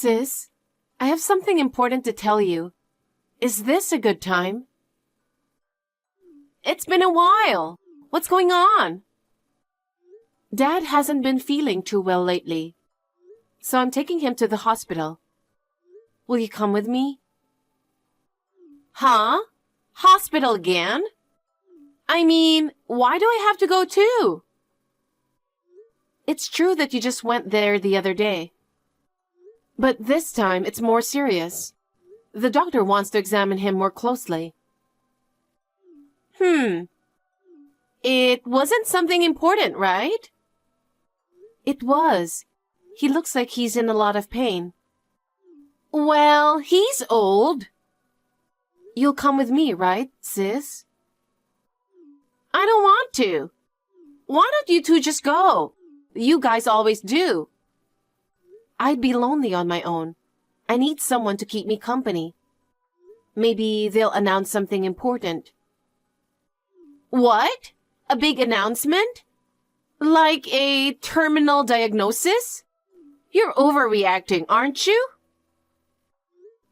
Sis, I have something important to tell you. Is this a good time? It's been a while. What's going on? Dad hasn't been feeling too well lately, so I'm taking him to the hospital. Will you come with me? Huh? Hospital again? I mean, why do I have to go too? It's true that you just went there the other day. But this time it's more serious. The doctor wants to examine him more closely. It wasn't something important, right? It was. He looks like he's in a lot of pain. Well, he's old. You'll come with me, right, sis? I don't want to. Why don't you two just go? You guys always do. I'd be lonely on my own. I need someone to keep me company. Maybe they'll announce something important. What? A big announcement? Like a terminal diagnosis? You're overreacting, aren't you?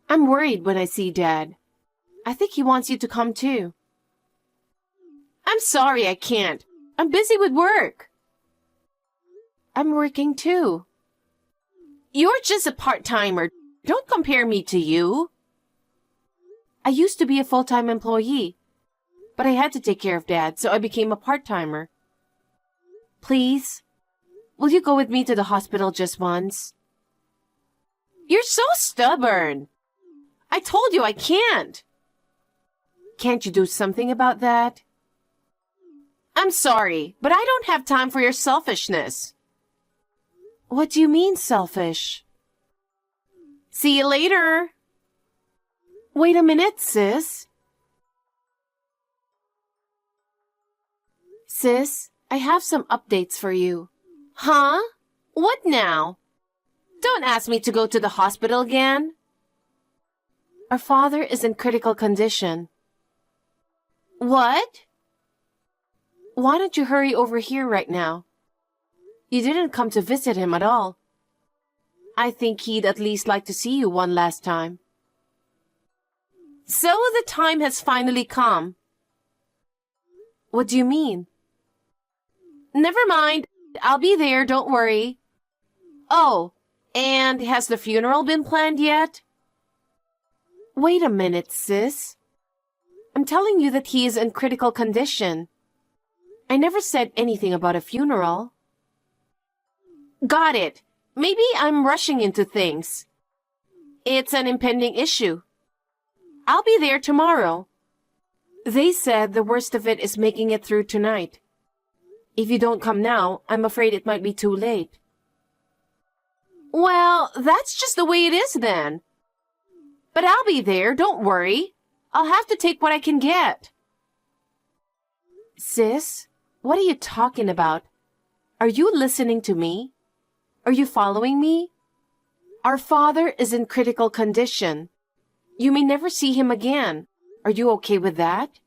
I'm worried when I see Dad. I think he wants you to come too. I'm sorry I can't. I'm busy with work. I'm working too. You're just a part-timer. Don't compare me to you. I used to be a full-time employee, but I had to take care of Dad, so I became a part-timer. Please, will you go with me to the hospital just once? You're so stubborn. I told you I can't. Can't you do something about that? I'm sorry, but I don't have time for your selfishness. What do you mean, selfish? See you later. Wait a minute, sis. Sis, I have some updates for you. Huh? What now? Don't ask me to go to the hospital again. Our father is in critical condition. What? Why don't you hurry over here right now? You didn't come to visit him at all. I think he'd at least like to see you one last time. So the time has finally come. What do you mean? Never mind. I'll be there, don't worry. Oh, and has the funeral been planned yet? Wait a minute, sis. I'm telling you that he is in critical condition. I never said anything about a funeral. Got it. Maybe I'm rushing into things. It's an impending issue. I'll be there tomorrow. They said the worst of it is making it through tonight. If you don't come now, I'm afraid it might be too late. Well, that's just the way it is then. But I'll be there, don't worry. I'll have to take what I can get. Sis, what are you talking about? Are you listening to me? Are you following me? Our father is in critical condition. You may never see him again. Are you okay with that?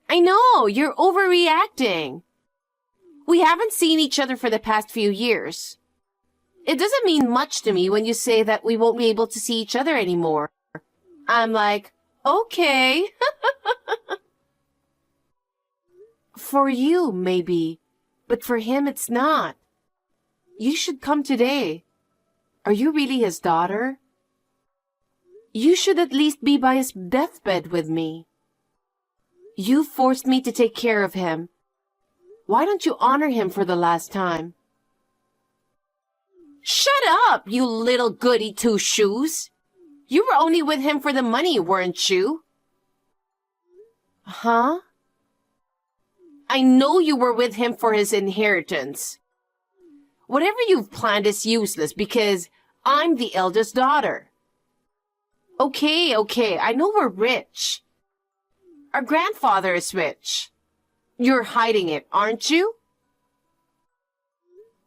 I know, you're overreacting. We haven't seen each other for the past few years. It doesn't mean much to me when you say that we won't be able to see each other anymore. I'm like, okay. For you, maybe, but for him it's not. You should come today. Are you really his daughter? You should at least be by his deathbed with me. You forced me to take care of him. Why don't you honor him for the last time? Shut up, you little goody two-shoes. You were only with him for the money, weren't you? Huh? I know you were with him for his inheritance. Whatever you've planned is useless because I'm the eldest daughter. Okay, I know we're rich. Our grandfather is rich. You're hiding it, aren't you?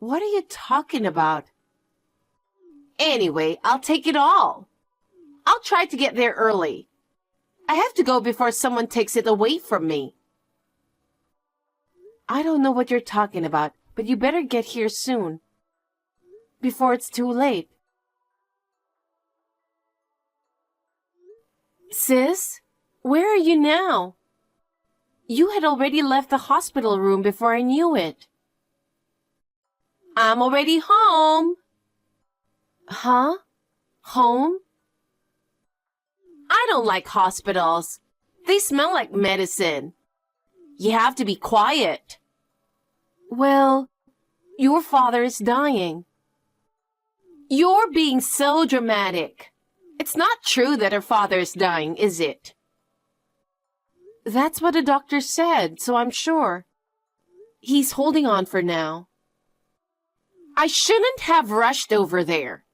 What are you talking about? Anyway, I'll take it all. I'll try to get there early. I have to go before someone takes it away from me. I don't know what you're talking about, but you better get here soon. Before it's too late. Sis, where are you now? You had already left the hospital room before I knew it. I'm already home. Huh? Home? I don't like hospitals. They smell like medicine. You have to be quiet. Well, your father is dying. You're being so dramatic. It's not true that her father is dying, is it? That's what the doctor said, so I'm sure. He's holding on for now. I shouldn't have rushed over there.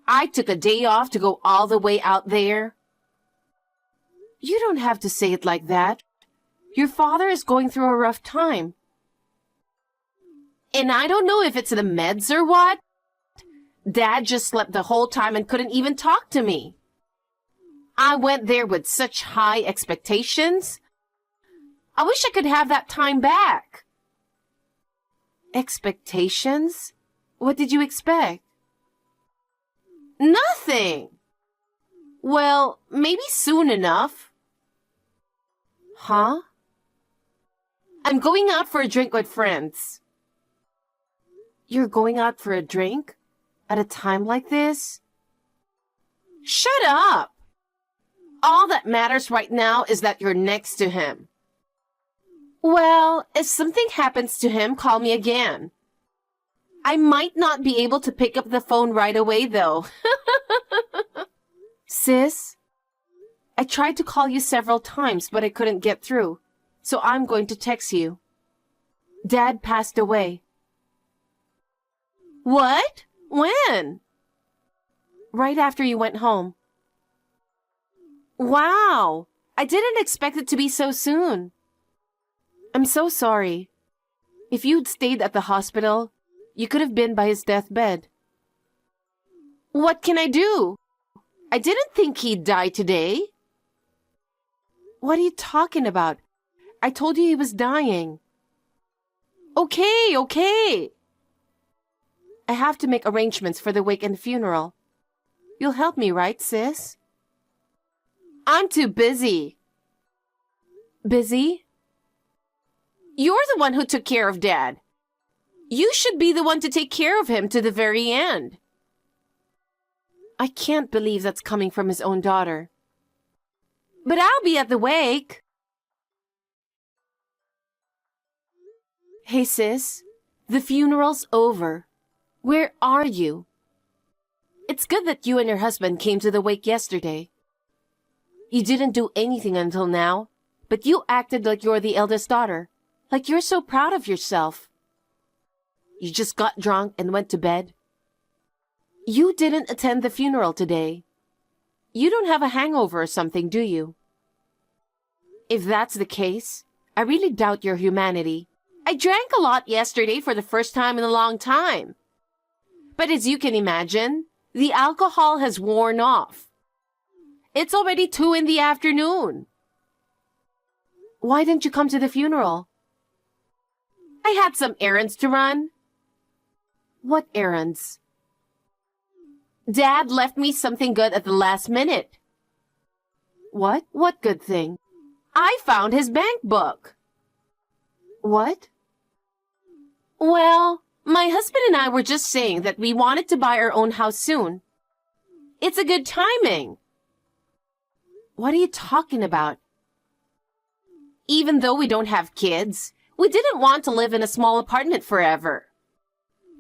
I took a day off to go all the way out there. You don't have to say it like that. Your father is going through a rough time. And I don't know if it's the meds or what. Dad just slept the whole time and couldn't even talk to me. I went there with such high expectations. I wish I could have that time back. Expectations? What did you expect? Nothing. Well, maybe soon enough. Huh? I'm going out for a drink with friends. You're going out for a drink? At a time like this? Shut up! All that matters right now is that you're next to him. Well, if something happens to him, call me again. I might not be able to pick up the phone right away, though. Sis, I tried to call you several times, but I couldn't get through, so I'm going to text you. Dad passed away. What? When? Right after you went home. Wow! I didn't expect it to be so soon. I'm so sorry. If you'd stayed at the hospital, you could have been by his deathbed. What can I do? I didn't think he'd die today. What are you talking about? I told you he was dying. Okay. I have to make arrangements for the wake and funeral. You'll help me, right, sis? I'm too busy. Busy? You're the one who took care of Dad. You should be the one to take care of him to the very end. I can't believe that's coming from his own daughter. But I'll be at the wake. Hey, sis, the funeral's over. Where are you? It's good that you and your husband came to the wake yesterday. You didn't do anything until now, but you acted like you're the eldest daughter, like you're so proud of yourself. You just got drunk and went to bed. You didn't attend the funeral today. You don't have a hangover or something, do you? If that's the case, I really doubt your humanity. I drank a lot yesterday for the first time in a long time. But as you can imagine, the alcohol has worn off. It's already 2 p.m. Why didn't you come to the funeral? I had some errands to run. What errands? Dad left me something good at the last minute. What? What good thing? I found his bank book. What? Well, my husband and I were just saying that we wanted to buy our own house soon. It's a good timing. What are you talking about? Even though we don't have kids, we didn't want to live in a small apartment forever.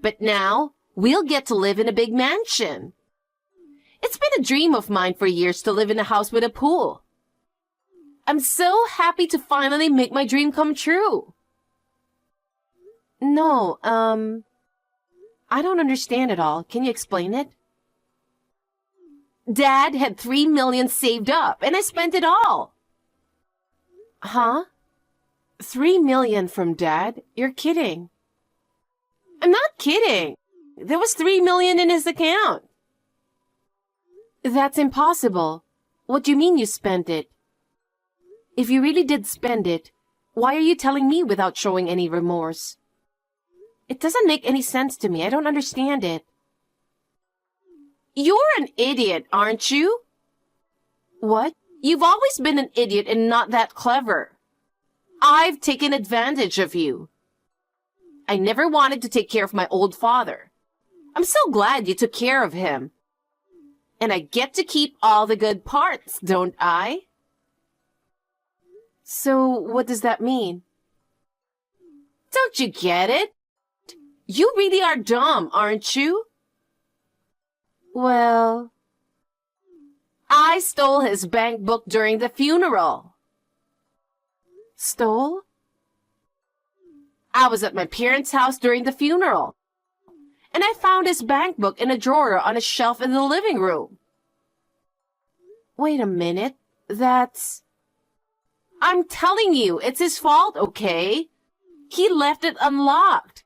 But now, we'll get to live in a big mansion. It's been a dream of mine for years to live in a house with a pool. I'm so happy to finally make my dream come true. No, I don't understand it all. Can you explain it? Dad had $3 million saved up, and I spent it all. Huh? $3 million from Dad? You're kidding. I'm not kidding. There was $3 million in his account. That's impossible. What do you mean you spent it? If you really did spend it, why are you telling me without showing any remorse? It doesn't make any sense to me. I don't understand it. You're an idiot, aren't you? What? You've always been an idiot and not that clever. I've taken advantage of you. I never wanted to take care of my old father. I'm so glad you took care of him. And I get to keep all the good parts, don't I? So what does that mean? Don't you get it? You really are dumb, aren't you? Well, I stole his bank book during the funeral. Stole? I was at my parents' house during the funeral, and I found his bank book in a drawer on a shelf in the living room. Wait a minute, I'm telling you, it's his fault, okay? He left it unlocked.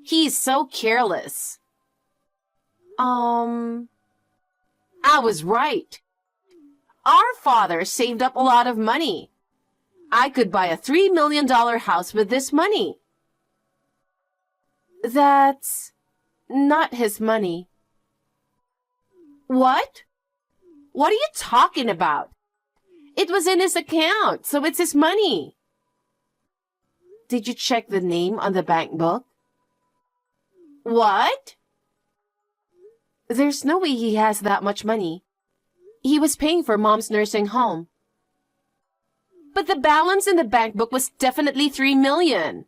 He's so careless. I was right. Our father saved up a lot of money. I could buy a $3 million house with this money. That's not his money. What? What are you talking about? It was in his account, so it's his money. Did you check the name on the bank book? What? There's no way he has that much money. He was paying for Mom's nursing home. But the balance in the bank book was definitely $3 million.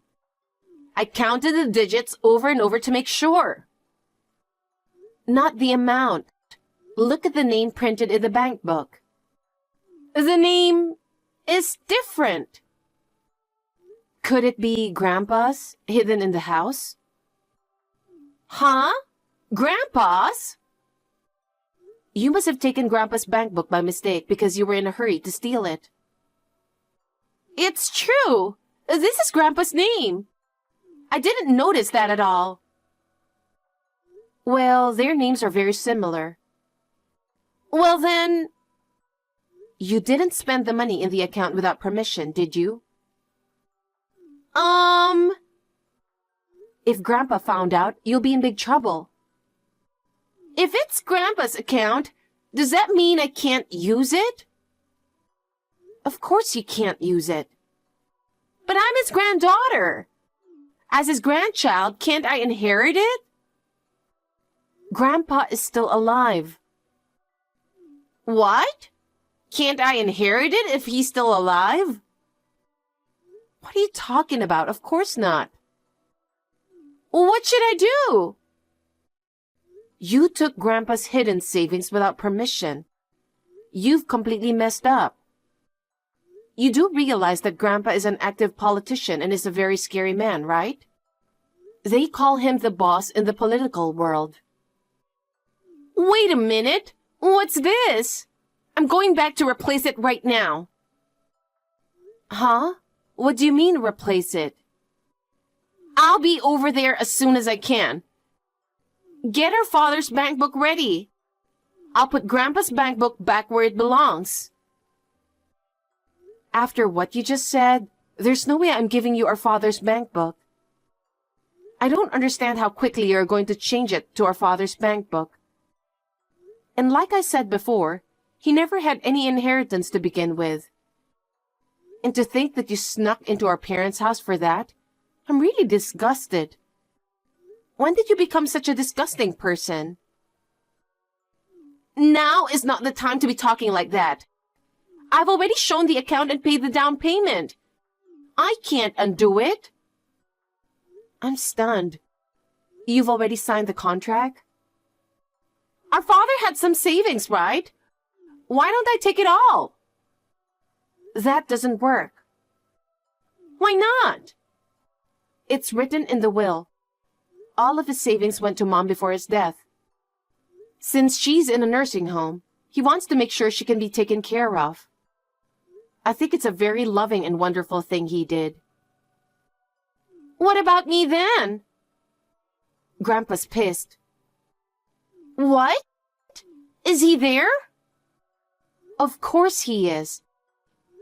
I counted the digits over and over to make sure. Not the amount. Look at the name printed in the bank book. The name is different. Could it be Grandpa's, hidden in the house? Huh? Grandpa's? You must have taken Grandpa's bank book by mistake because you were in a hurry to steal it. It's true. This is Grandpa's name. I didn't notice that at all. Well, their names are very similar. Well then, you didn't spend the money in the account without permission, did you? If Grandpa found out, you'll be in big trouble. If it's Grandpa's account, does that mean I can't use it? Of course you can't use it. But I'm his granddaughter. As his grandchild, can't I inherit it? Grandpa is still alive. What? Can't I inherit it if he's still alive? What are you talking about? Of course not. Well, what should I do? You took Grandpa's hidden savings without permission. You've completely messed up. You do realize that Grandpa is an active politician and is a very scary man, right? They call him the boss in the political world. Wait a minute. What's this? I'm going back to replace it right now. Huh? What do you mean replace it? I'll be over there as soon as I can. Get our father's bank book ready. I'll put Grandpa's bank book back where it belongs. After what you just said, there's no way I'm giving you our father's bank book. I don't understand how quickly you're going to change it to our father's bank book. And like I said before, he never had any inheritance to begin with. And to think that you snuck into our parents' house for that, I'm really disgusted. When did you become such a disgusting person? Now is not the time to be talking like that. I've already shown the account and paid the down payment. I can't undo it. I'm stunned. You've already signed the contract? Our father had some savings, right? Why don't I take it all? That doesn't work. Why not? It's written in the will. All of his savings went to Mom before his death. Since she's in a nursing home, he wants to make sure she can be taken care of. I think it's a very loving and wonderful thing he did. What about me then? Grandpa's pissed. What? Is he there? Of course he is.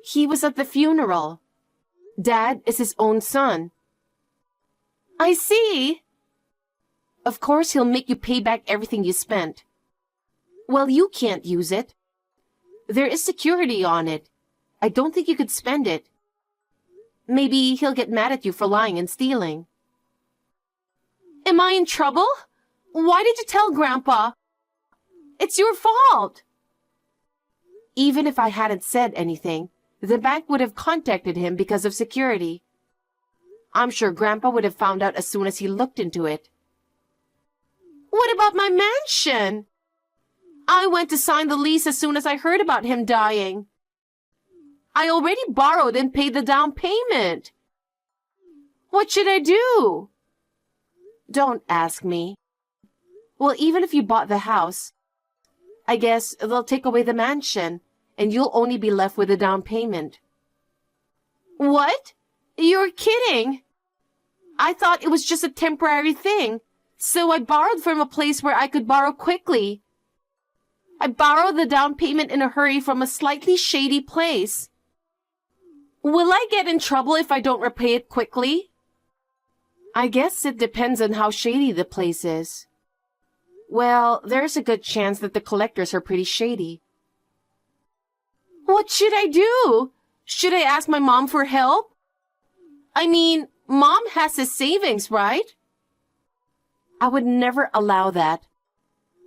He was at the funeral. Dad is his own son. I see. Of course he'll make you pay back everything you spent. Well, you can't use it. There is security on it. I don't think you could spend it. Maybe he'll get mad at you for lying and stealing. Am I in trouble? Why did you tell Grandpa? It's your fault. Even if I hadn't said anything, the bank would have contacted him because of security. I'm sure Grandpa would have found out as soon as he looked into it. What about my mansion? I went to sign the lease as soon as I heard about him dying. I already borrowed and paid the down payment. What should I do? Don't ask me. Well, even if you bought the house, I guess they'll take away the mansion, and you'll only be left with the down payment. What? You're kidding. I thought it was just a temporary thing, so I borrowed from a place where I could borrow quickly. I borrowed the down payment in a hurry from a slightly shady place. Will I get in trouble if I don't repay it quickly? I guess it depends on how shady the place is. Well, there's a good chance that the collectors are pretty shady. What should I do? Should I ask my mom for help? I mean, Mom has his savings, right? I would never allow that.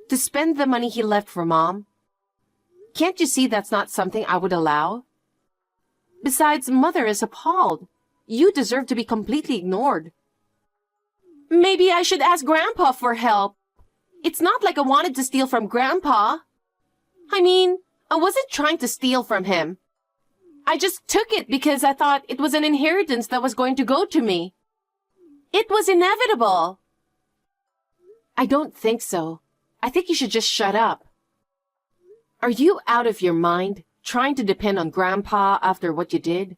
To spend the money he left for Mom. Can't you see that's not something I would allow? Besides, Mother is appalled. You deserve to be completely ignored. Maybe I should ask Grandpa for help. It's not like I wanted to steal from Grandpa. I mean, I wasn't trying to steal from him. I just took it because I thought it was an inheritance that was going to go to me. It was inevitable. I don't think so. I think you should just shut up. Are you out of your mind, trying to depend on Grandpa after what you did?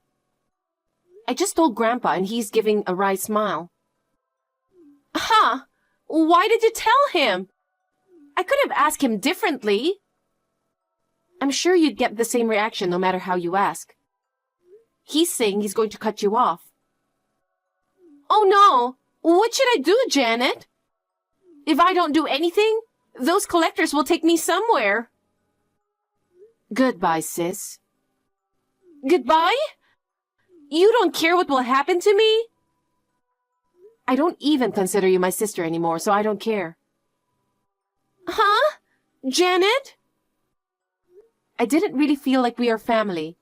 I just told Grandpa and he's giving a wry smile. Huh? Why did you tell him? I could have asked him differently. I'm sure you'd get the same reaction no matter how you ask. He's saying he's going to cut you off. Oh no! What should I do, Janet? If I don't do anything, those collectors will take me somewhere. Goodbye, sis. Goodbye? You don't care what will happen to me? I don't even consider you my sister anymore, so I don't care. Huh? Janet? I didn't really feel like we are family.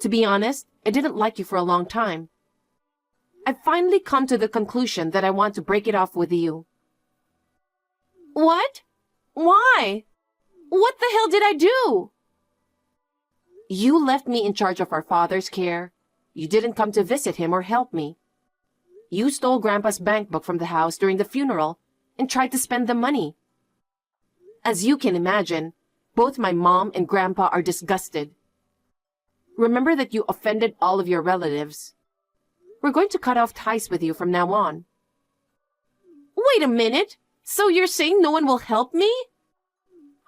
To be honest, I didn't like you for a long time. I've finally come to the conclusion that I want to break it off with you. What? Why? What the hell did I do? You left me in charge of our father's care. You didn't come to visit him or help me. You stole Grandpa's bank book from the house during the funeral and tried to spend the money. As you can imagine, both my mom and Grandpa are disgusted. Remember that you offended all of your relatives. We're going to cut off ties with you from now on. Wait a minute. So you're saying no one will help me?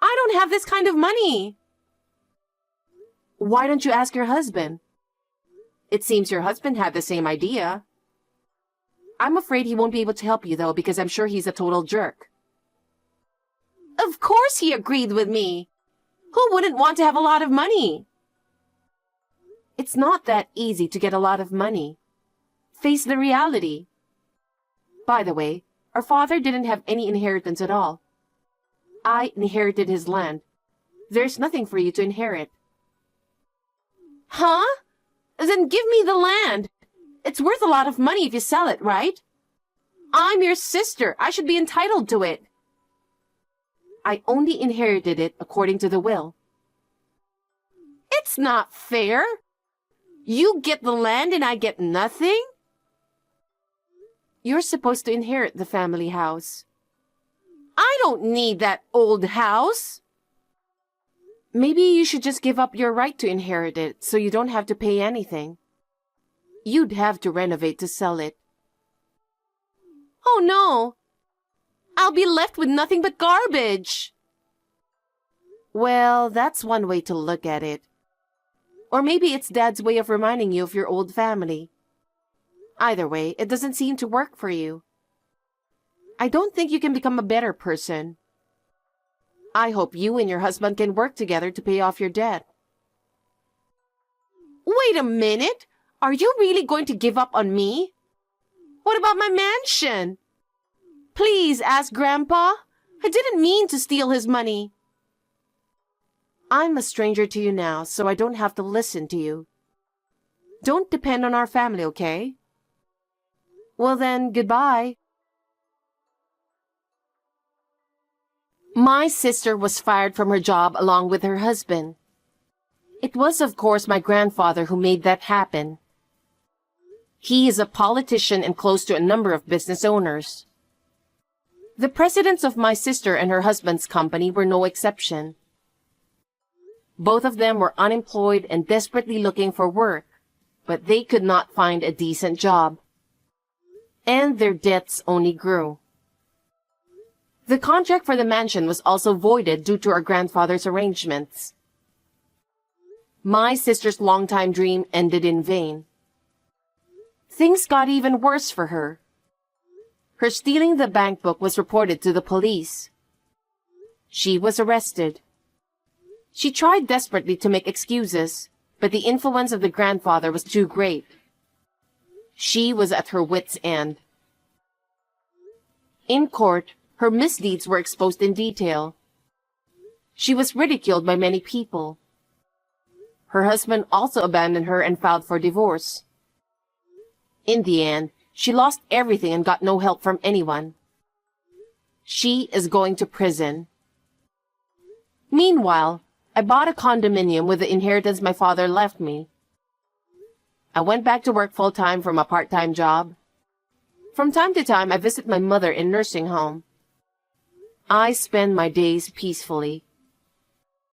I don't have this kind of money. Why don't you ask your husband? It seems your husband had the same idea. I'm afraid he won't be able to help you, though, because I'm sure he's a total jerk. Of course he agreed with me. Who wouldn't want to have a lot of money? It's not that easy to get a lot of money. Face the reality. By the way, our father didn't have any inheritance at all. I inherited his land. There's nothing for you to inherit. Huh? Then give me the land. It's worth a lot of money if you sell it, right? I'm your sister. I should be entitled to it. I only inherited it according to the will. It's not fair. You get the land and I get nothing? You're supposed to inherit the family house. I don't need that old house. Maybe you should just give up your right to inherit it so you don't have to pay anything. You'd have to renovate to sell it. Oh no! I'll be left with nothing but garbage. Well, that's one way to look at it. Or maybe it's Dad's way of reminding you of your old family. Either way, it doesn't seem to work for you. I don't think you can become a better person. I hope you and your husband can work together to pay off your debt. Wait a minute! Are you really going to give up on me? What about my mansion? Please ask Grandpa. I didn't mean to steal his money. I'm a stranger to you now, so I don't have to listen to you. Don't depend on our family, okay? Well then, goodbye. My sister was fired from her job along with her husband. It was, of course, my grandfather who made that happen. He is a politician and close to a number of business owners. The presidents of my sister and her husband's company were no exception. Both of them were unemployed and desperately looking for work, but they could not find a decent job. And their debts only grew. The contract for the mansion was also voided due to our grandfather's arrangements. My sister's longtime dream ended in vain. Things got even worse for her. Her stealing the bank book was reported to the police. She was arrested. She tried desperately to make excuses, but the influence of the grandfather was too great. She was at her wit's end. In court, her misdeeds were exposed in detail. She was ridiculed by many people. Her husband also abandoned her and filed for divorce. In the end, she lost everything and got no help from anyone. She is going to prison. Meanwhile, I bought a condominium with the inheritance my father left me. I went back to work full-time from a part-time job. From time to time, I visit my mother in nursing home. I spend my days peacefully.